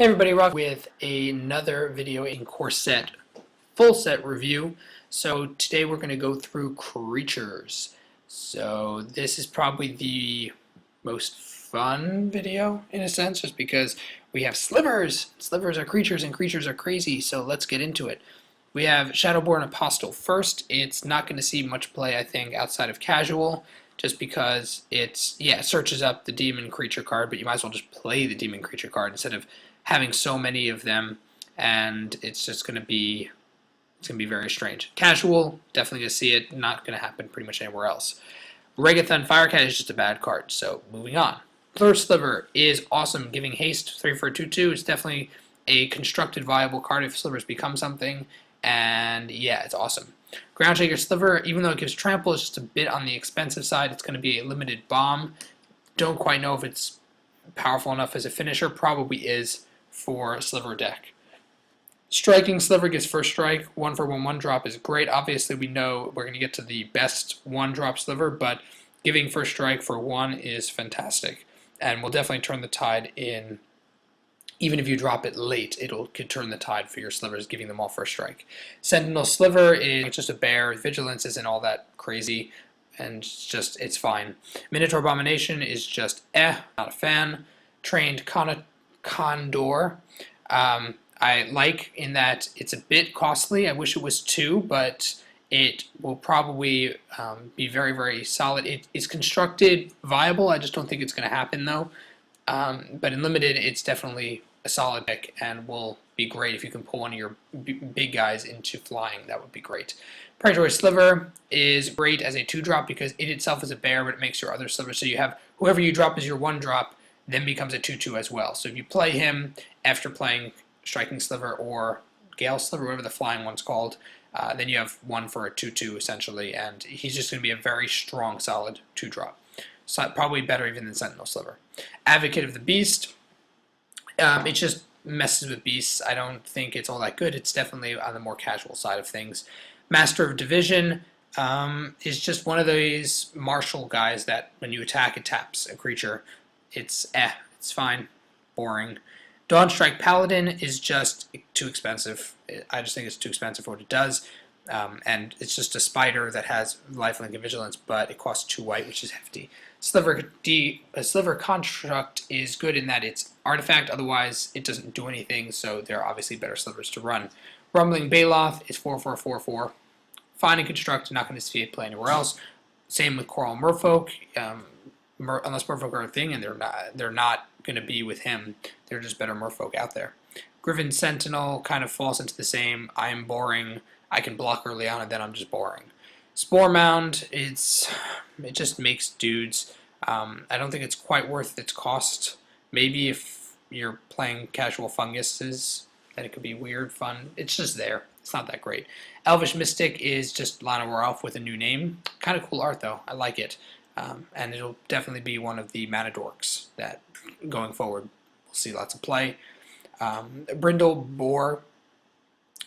Hey everybody, Rock with another video in Core Set, full set review. So today we're going to go through creatures. So this is probably the most fun video in a sense, just because we have slivers. Slivers are creatures and creatures are crazy, so let's get into it. We have Shadowborn Apostle first. It's not going to see much play, I think, outside of casual, just because it searches up the demon creature card, but you might as well just play the demon creature card instead of having so many of them, and it's just going to be very strange. Casual, definitely going to see it, not going to happen pretty much anywhere else. Reggaeton Fire Cat is just a bad card, so moving on. Thirst Sliver is awesome, giving haste, 3 for a 2/2. It's definitely a constructed viable card if slivers become something, and yeah, it's awesome. Groundshaker Sliver, even though it gives trample, it's just a bit on the expensive side. It's going to be a limited bomb. Don't quite know if it's powerful enough as a finisher. Probably is for a Sliver deck. Striking Sliver gives first strike. 1 for 1/1 drop is great. Obviously, we know we're going to get to the best 1-drop Sliver, but giving first strike for 1 is fantastic, and will definitely turn the tide in. Even if you drop it late, could turn the tide for your slivers, giving them all first strike. Sentinel Sliver is just a bear. Vigilance isn't all that crazy, and it's fine. Minotaur Abomination is just not a fan. Trained Condor, I like in that it's a bit costly. I wish it was 2, but it will probably be very, very solid. It is constructed viable. I just don't think it's going to happen, though. But in limited, it's definitely a solid pick and will be great if you can pull one of your big guys into flying. That would be great. Predatory Sliver is great as a 2-drop because it itself is a bear, but it makes your other slivers. So you have whoever you drop as your 1-drop, then becomes a 2/2 as well. So if you play him after playing Striking Sliver or Gale Sliver, whatever the flying one's called, then you have 1 for a 2/2 essentially, and he's just going to be a very strong, solid 2-drop. So probably better even than Sentinel Sliver. Advocate of the Beast, it just messes with beasts. I don't think it's all that good. It's definitely on the more casual side of things. Master of Division is just one of those martial guys that when you attack, it taps a creature. It's fine, boring. Dawnstrike Paladin is just too expensive. I just think it's too expensive for what it does. And it's just a spider that has lifelink and vigilance, but it costs 2 white, which is hefty. Sliver Construct is good in that it's artifact, otherwise it doesn't do anything, so there are obviously better slivers to run. Rumbling Baloth is 4 for a 4/4. Fine and construct, not going to see it play anywhere else. Same with Coral Merfolk, unless Merfolk are a thing, and they're not going to be with him. They're just better Merfolk out there. Griffin Sentinel kind of falls into the same, I am boring, I can block early on, and then I'm just boring. Spore Mound, it just makes dudes. I don't think it's quite worth its cost. Maybe if you're playing casual funguses, then it could be weird, fun. It's just there. It's not that great. Elvish Mystic is just Lana Warelf with a new name. Kind of cool art, though. I like it. And it'll definitely be one of the mana dorks that, going forward, we'll see lots of play. Brindle Boar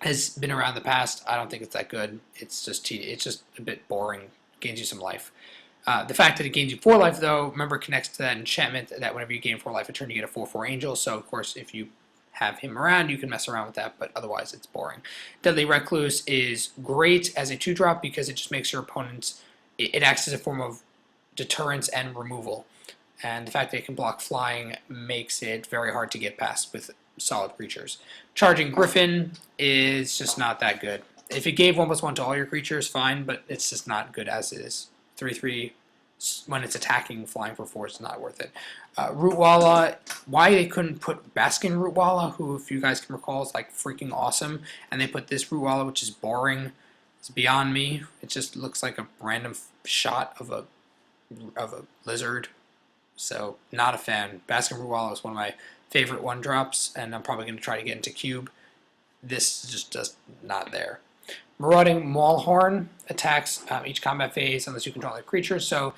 has been around in the past. I don't think it's that good. It's just a bit boring. Gains you some life. The fact that it gains you 4 life, though, remember, connects to that enchantment that whenever you gain 4 life a turn, you get a 4/4 angel. So, of course, if you have him around, you can mess around with that, but otherwise it's boring. Deadly Recluse is great as a 2-drop because it just makes your opponents, it acts as a form of deterrence and removal. And the fact that it can block flying makes it very hard to get past with solid creatures. Charging Griffin is just not that good. If it gave 1/1 to all your creatures, fine, but it's just not good as it is. 3/3 when it's attacking, flying for 4 is not worth it. Ruelala, why they couldn't put Baskin Ruelala, who, if you guys can recall, is like freaking awesome, and they put this Ruelala, which is boring, it's beyond me. It just looks like a random shot of a lizard. So, not a fan. Baskin Ruelala is one of my favorite 1-drops, and I'm probably going to try to get into Cube. This is just not there. Marauding Maulhorn attacks each combat phase unless you control other creatures, so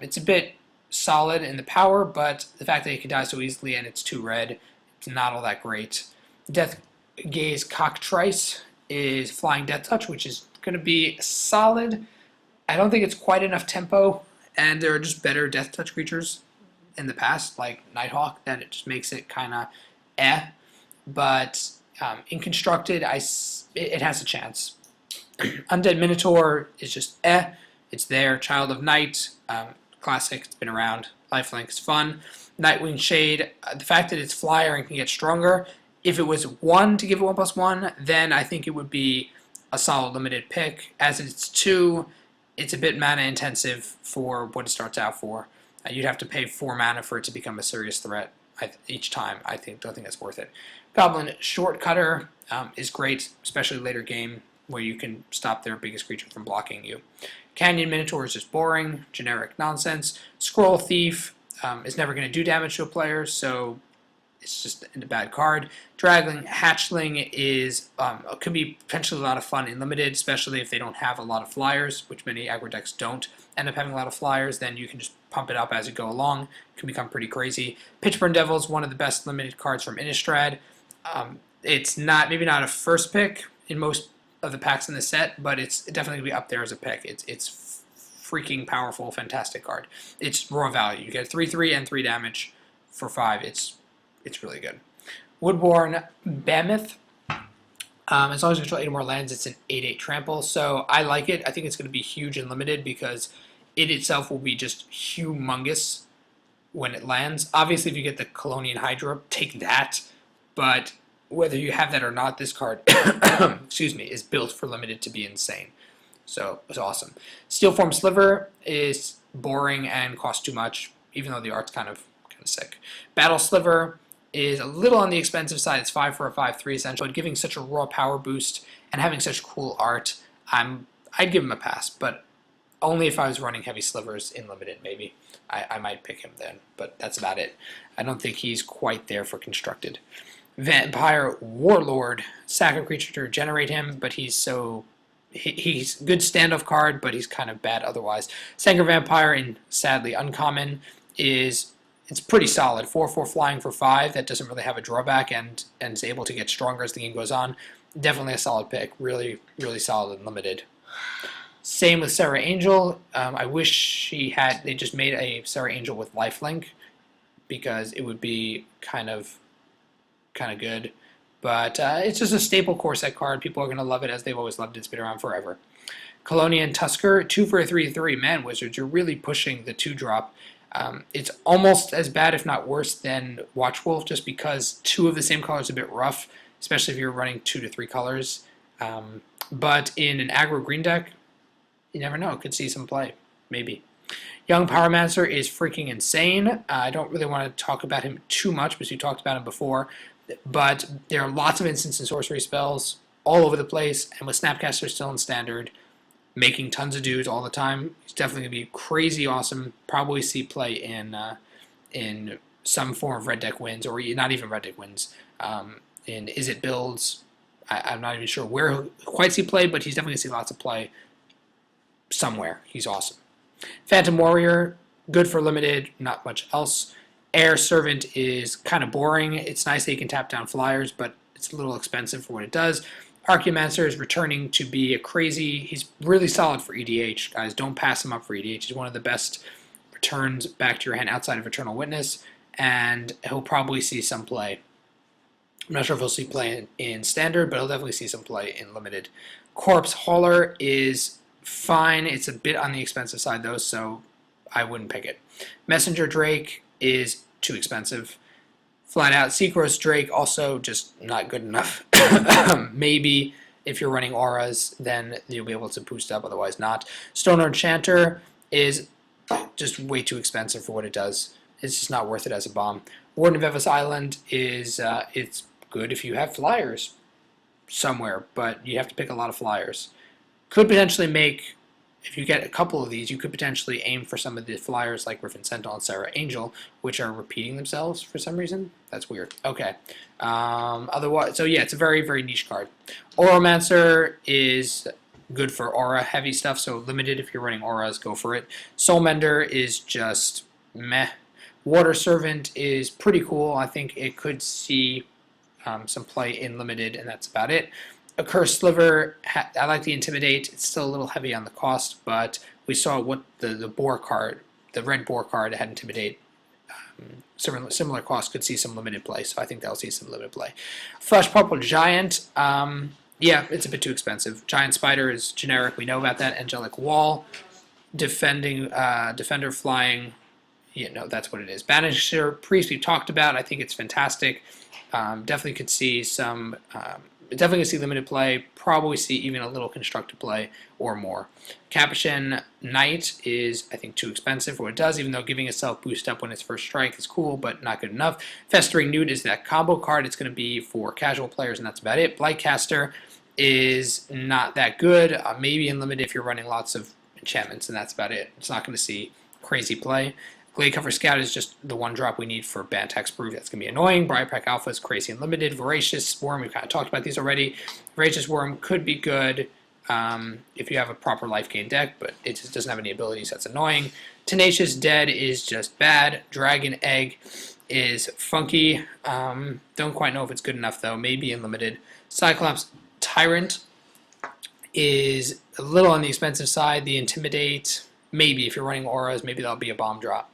it's a bit solid in the power, but the fact that it can die so easily and it's 2 red, it's not all that great. Death Gaze Cockatrice is Flying Death Touch, which is going to be solid. I don't think it's quite enough tempo, and there are just better Death Touch creatures in the past, like Nighthawk, that it just makes it kind of but in constructed, it has a chance. Undead Minotaur is just it's there. Child of Night, classic, it's been around. Lifelink is fun. Nightwing Shade, the fact that it's flyer and can get stronger, if it was 1 to give it 1+1, then I think it would be a solid limited pick. As it's 2, it's a bit mana intensive for what it starts out for. You'd have to pay 4 mana for it to become a serious threat each time. Don't think that's worth it. Goblin Shortcutter is great, especially later game, where you can stop their biggest creature from blocking you. Canyon Minotaur is just boring, generic nonsense. Scroll Thief is never going to do damage to a player, so it's just a bad card. Dragon Hatchling is could be potentially a lot of fun in limited, especially if they don't have a lot of flyers, which many aggro decks don't end up having a lot of flyers. Then you can just pump it up as you go along. It can become pretty crazy. Pitchburn Devil is one of the best limited cards from Innistrad. It's maybe not a first pick in most of the packs in the set, but it's definitely going to be up there as a pick. It's freaking powerful, fantastic card. It's raw value. You get 3/3 and 3 damage for 5. It's really good. Woodbourne Balama. As long as you control 8 or more lands, it's an 8/8 trample. So I like it. I think it's going to be huge and limited because it itself will be just humongous when it lands. Obviously, if you get the Colonian Hydra, take that. But whether you have that or not, this card, excuse me, is built for limited to be insane. So it's awesome. Steelform Sliver is boring and costs too much, even though the art's kind of sick. Battle Sliver is a little on the expensive side. It's 5 for a 5/3 essential, but giving such a raw power boost and having such cool art, I'd give him a pass, but only if I was running heavy slivers in limited, maybe. I might pick him then, but that's about it. I don't think he's quite there for constructed. Vampire Warlord, sack a creature to regenerate him, but he's a good standoff card, but he's kind of bad otherwise. Sanger Vampire, in sadly uncommon, it's pretty solid. 4/4 flying for 5. That doesn't really have a drawback and is able to get stronger as the game goes on. Definitely a solid pick. Really, really solid and limited. Same with Sarah Angel. I wish they just made a Sarah Angel with lifelink, because it would be kind of good. But it's just a staple core set card. People are going to love it as they've always loved it. It's been around forever. Colonian Tusker, 2 for a 3/3. Man, Wizards, you're really pushing the 2-drop. It's almost as bad, if not worse, than Watchwolf, just because 2 of the same color is a bit rough, especially if you're running 2 to 3 colors. But in an aggro green deck, you never know. Could see some play, maybe. Young Pyromancer is freaking insane. I don't really want to talk about him too much because we talked about him before, but there are lots of instant and sorcery spells all over the place, and with Snapcaster still in standard, making tons of dudes all the time, he's definitely going to be crazy awesome. Probably see play in some form of red deck wins, or not even red deck wins. In Is It builds, I'm not even sure where he'll quite see play, but he's definitely going to see lots of play somewhere. He's awesome. Phantom Warrior, good for limited, not much else. Air Servant is kind of boring. It's nice that you can tap down flyers, but it's a little expensive for what it does. Archaeomancer is returning to be he's really solid for EDH, guys. Don't pass him up for EDH. He's one of the best returns back to your hand outside of Eternal Witness, and he'll probably see some play. I'm not sure if he'll see play in Standard, but he'll definitely see some play in Limited. Corpse Hauler is fine. It's a bit on the expensive side, though, so I wouldn't pick it. Messenger Drake is too expensive. Flat out, Seacrest Drake also just not good enough. Maybe if you're running auras, then you'll be able to boost up, otherwise not. Stoner Enchanter is just way too expensive for what it does. It's just not worth it as a bomb. Warden of Evis Island is it's good if you have flyers somewhere, but you have to pick a lot of flyers. Could potentially make, if you get a couple of these, you could potentially aim for some of the flyers like Griffin Sentinel and Sarah Angel, which are repeating themselves for some reason. That's weird. Okay. Otherwise, so yeah, it's a very, very niche card. Oromancer is good for aura heavy stuff, so limited if you're running auras, go for it. Soulmender is just meh. Water Servant is pretty cool. I think it could see some play in limited, and that's about it. A Cursed Sliver, I like the Intimidate. It's still a little heavy on the cost, but we saw what the boar card, the red boar card had Intimidate. similar cost could see some limited play, so I think that'll see some limited play. Flesh Purple Giant, yeah, it's a bit too expensive. Giant Spider is generic, we know about that. Angelic Wall, Defender Flying, that's what it is. Banisher Priest we talked about, I think it's fantastic. Definitely could see some, definitely could see limited play, probably see even a little constructed play or more. Capuchin Knight is, I think, too expensive for what it does, even though giving itself boost up when it's first strike is cool, but not good enough. Festering Newt is that combo card. It's going to be for casual players, and that's about it. Blightcaster is not that good. Maybe in limited if you're running lots of enchantments, and that's about it. It's not going to see crazy play. Glade Cover Scout is just the one drop we need for banned text proof. That's going to be annoying. Briarpack Alpha is crazy and limited. Voracious Worm, we've kind of talked about these already. Voracious Worm could be good if you have a proper life gain deck, but it just doesn't have any abilities. That's annoying. Tenacious Dead is just bad. Dragon Egg is funky. Don't quite know if it's good enough, though. Maybe in limited. Cyclops Tyrant is a little on the expensive side. The Intimidate, maybe if you're running auras, maybe that'll be a bomb drop.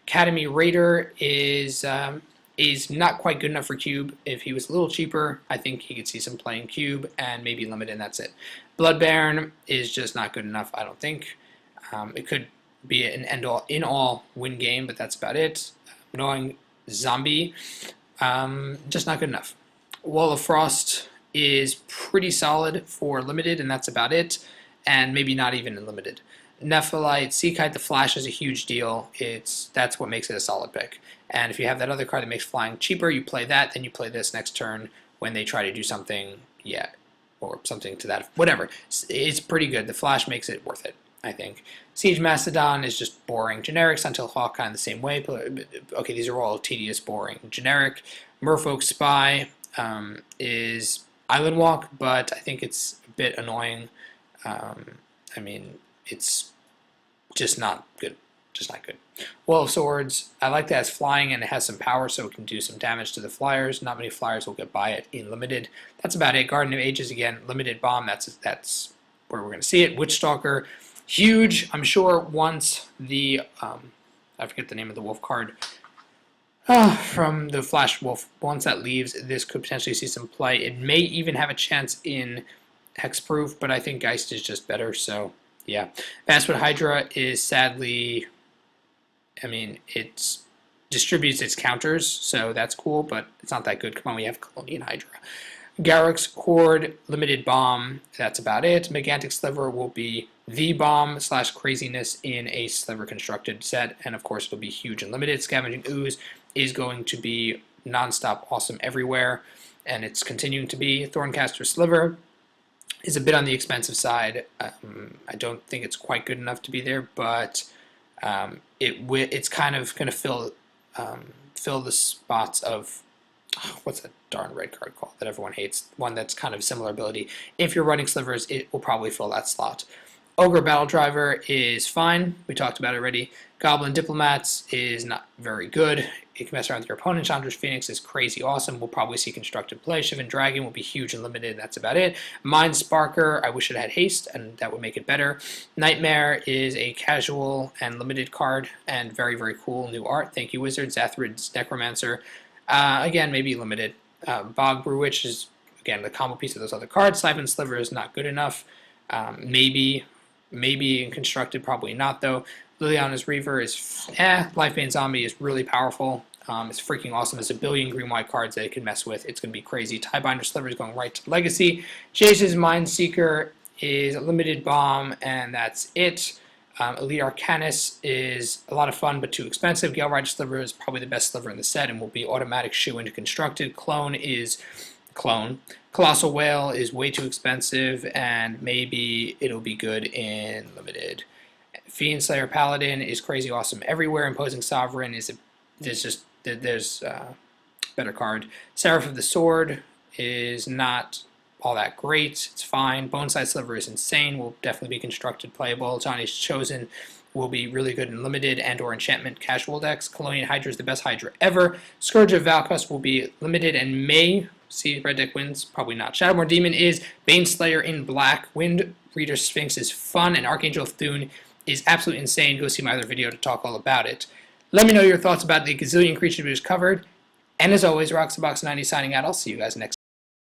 Academy Raider is not quite good enough for Cube. If he was a little cheaper, I think he could see some play in Cube and maybe limited, and that's it. Blood Baron is just not good enough, I don't think. It could be an end-all, in-all win game, but that's about it. Annoying Zombie, just not good enough. Wall of Frost is pretty solid for limited, and that's about it. And maybe not even in limited. Nephalite, Seakite the Flash is a huge deal. That's what makes it a solid pick. And if you have that other card that makes flying cheaper, you play that, then you play this next turn when they try to do something, or something to that, whatever. It's pretty good. The Flash makes it worth it, I think. Siege Mastodon is just boring. Generic. Suntail Hawk kind of the same way. Okay, these are all tedious, boring. Generic. Merfolk Spy is Island Walk, but I think it's a bit annoying. I mean, it's just not good. Just not good. Wall of Swords, I like that it's flying and it has some power, so it can do some damage to the flyers. Not many flyers will get by it in limited. That's about it. Garden of Ages, again, limited bomb. That's where we're going to see it. Witchstalker, huge. I'm sure once the, I forget the name of the wolf card, from the Flash Wolf, once that leaves, this could potentially see some play. It may even have a chance in Hexproof, but I think Geist is just better, so yeah. Basswood Hydra is sadly, I mean, it distributes its counters, so that's cool, but it's not that good. Come on, we have Colonian Hydra. Garruk's Horde, limited bomb, that's about it. Megantic Silver will be the bomb / craziness in a Sliver constructed set, and of course it'll be huge and limited. Scavenging Ooze is going to be non-stop awesome everywhere, and it's continuing to be. Thorncaster Sliver is a bit on the expensive side. I don't think it's quite good enough to be there, but it's kind of going to fill the spots of, what's that darn red card called that everyone hates? One that's kind of similar ability. If you're running Slivers, it will probably fill that slot. Ogre Battle Driver is fine. We talked about it already. Goblin Diplomats is not very good. It can mess around with your opponent. Chandra's Phoenix is crazy awesome. We'll probably see constructed play. Shivan Dragon will be huge and limited, and that's about it. Mind Sparker, I wish it had haste, and that would make it better. Nightmare is a casual and limited card, and very, very cool new art. Thank you, Wizard. Zathrid's Necromancer. Again, maybe limited. Bog Brewwitch is, again, the combo piece of those other cards. Siphon Sliver is not good enough. Maybe in constructed, probably not, though. Liliana's Reaver is Lifebane Zombie is really powerful. It's freaking awesome. There's a billion green-white cards that it can mess with. It's going to be crazy. Tiebinder Sliver is going right to Legacy. Jace's Mindseeker is a limited bomb, and that's it. Elite Arcanus is a lot of fun, but too expensive. Gale Rider Sliver is probably the best sliver in the set and will be automatic shoe into constructed. Clone is Clone. Colossal Whale is way too expensive, and maybe it'll be good in limited. Fiend Slayer Paladin is crazy awesome everywhere. Imposing Sovereign is there's better card. Seraph of the Sword is not all that great. It's fine. Boneside Sliver is insane. Will definitely be constructed playable. Johnny's Chosen will be really good in limited and or enchantment casual decks. Colonial Hydra is the best Hydra ever. Scourge of Valkos will be limited and may see red deck wins. Probably not. Shadowborn Demon is Baneslayer in black. Wind Reader Sphinx is fun, and Archangel of Thune is absolutely insane. Go see my other video to talk all about it. Let me know your thoughts about the gazillion creatures we just covered. And as always, Roxabox90 signing out. I'll see you guys next time.